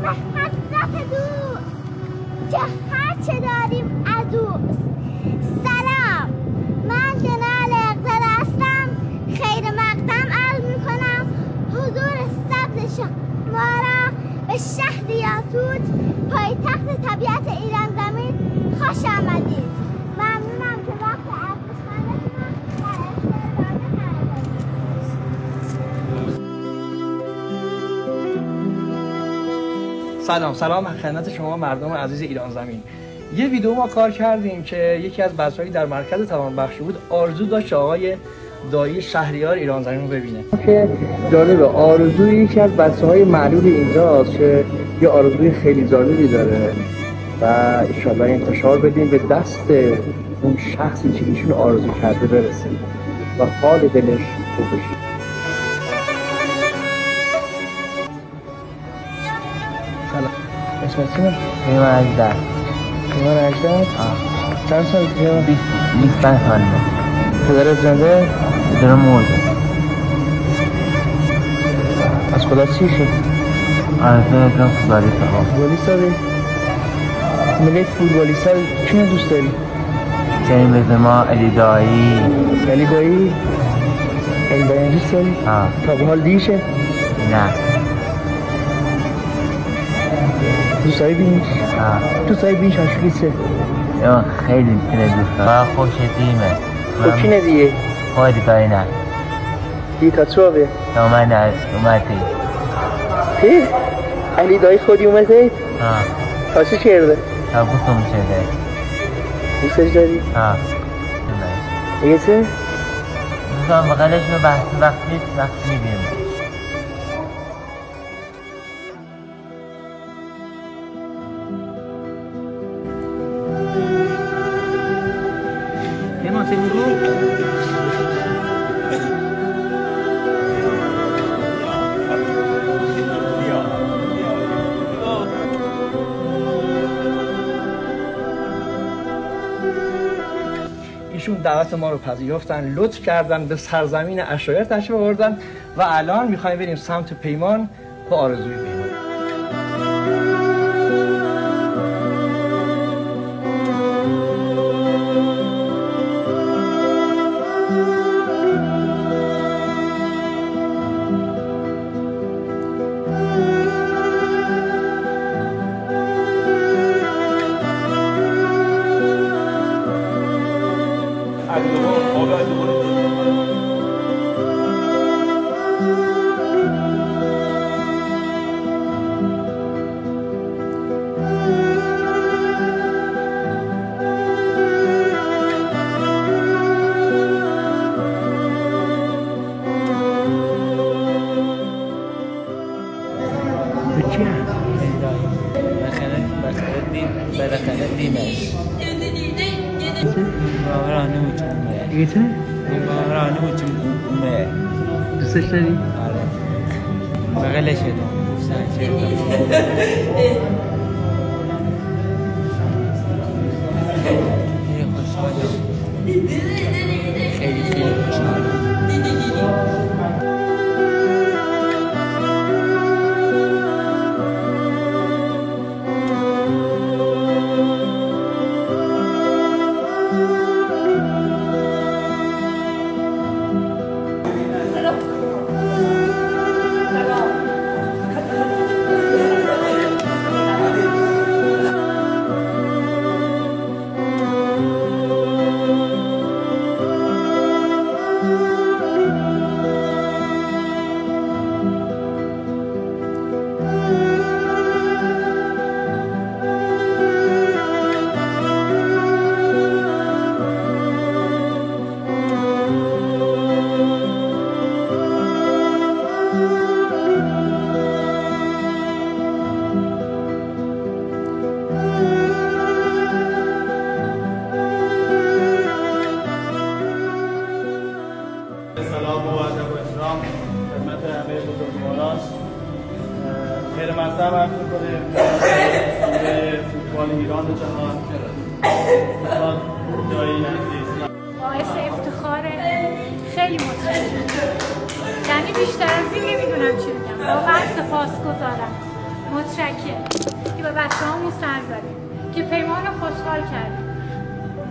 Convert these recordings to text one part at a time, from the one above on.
به حضرت دوست که هرچه داریم از اوست. سلام، من جنال اقدر هستم. خیر مقدم عرض میکنم حضور سبز شما را به شهر یاسوج، پایتخت طبیعت ایران زمین خوش آمدید. ممنونم که وقت ارزشمندتون در اختیار قرار دادید. سلام خدمت شما مردم عزیز ایران زمین. یه ویدیو ما کار کردیم که یکی از بچه‌هایی در مرکز توانبخشی بود آرزو داشت آقای دایی شهریار ایران زمین رو ببینه. که جالبه، آرزوی یکی از بچه‌های معلول اینجاست که یه آرزوی خیلی جالبی داره و انشالله انتشار بدیم به دست اون شخصی که ایشون آرزو کرده برسه و حال دلش خوب بشه. سلام، اسمت چیه؟ پیمان اجدر. پیمان اجدر؟ چند سال دیگه؟ 25 ساله. پدرت زنده؟ پدرم مرده. از خدا چی شد؟ آرزو دارم فوتبالیست ها. فوتبالیست داری؟ مگه فوتبالیست ها کی دوست داری؟ کریم بنزما، علی دایی. علی دایی؟ علی دایی دوست داری؟ تا به حال دیشه؟ نه. دوست داری بینیش؟ دوست داری بینیش آشولیسه؟ خیلی تنه دوست دارم. خوش دیمه. خب کی ندیه؟ خواهی دایی نه. دی تا چو به؟ تا من اومدی. هی؟ علی دایی خودی اومده؟ تا چی کرده؟ تا بوستم شده. دوستش داری؟ دیگه چه؟ دوستم بقیلش رو وقت میبینم. ایشون دعوت ما رو پذیرفتن، لطف کردن، به سرزمین عشایر تشریف آوردن و الان میخوایم بریم سمت پیمان با آرزوی پیمان. بالاخره دیمش باورانه موچومه دیگه چه؟ باورانه موچومه دوستش داری؟ آره بغلش شدم خیلی خوشحالم خیلی خوشحالم. خیر مطلب عرض می‌کنیم فوتبال ایران و جهان استاد دایی عزیز باعث افتخاره. خیلی متشکرم. یعنی بیشتر از این نمیدونم چی بگم. واقعا سپاسگزارم. متشکرم که به بچه هامون سر زدیم که پیمان رو خوشحال کردیم.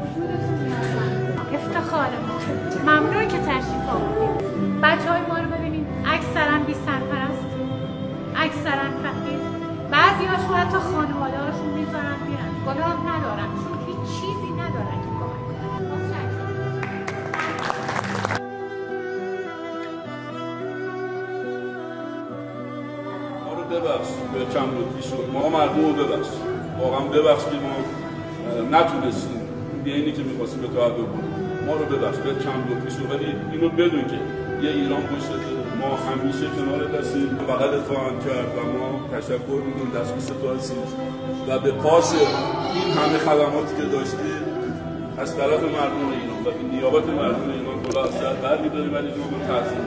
وجودتون نیازمند افتخارمون. ممنون که تشریف آوردید. بچه های ما رو ببینید، اکثرا بی سرپرست، اکثرا فقیر، بعضی هاشون حتی خانواده هاشون میذارن میرن، گناه ندارن چون هیچ چیزی ندارن که کمک کنن. متشکرم. ببخش به چند لطفی شد ما مردم رو ببخش واقعا ببخش که ما نتونستیم اینی که می‌خواستیم به تو عدو کنیم ما رو ببخش به چند لطفی شد ولی اینو بدون که یه ایران پشت ما همیشه کنار هستیم بغلت خواهند کرد و ما تشکر می‌کنیم دستبوس تو هستیم و به پاس این همه خدماتی که داشتی از طرف مردم ایران و به نیابت مردم ایران کلاه از سر برمی‌داریم ولی ما به تعظیم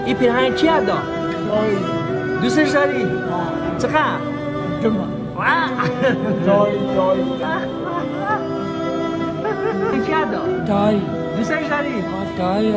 این پیرهن کی ادا؟ دوستش داری؟ چقدر؟ این کی ادا؟ تای دوستش داری؟ تای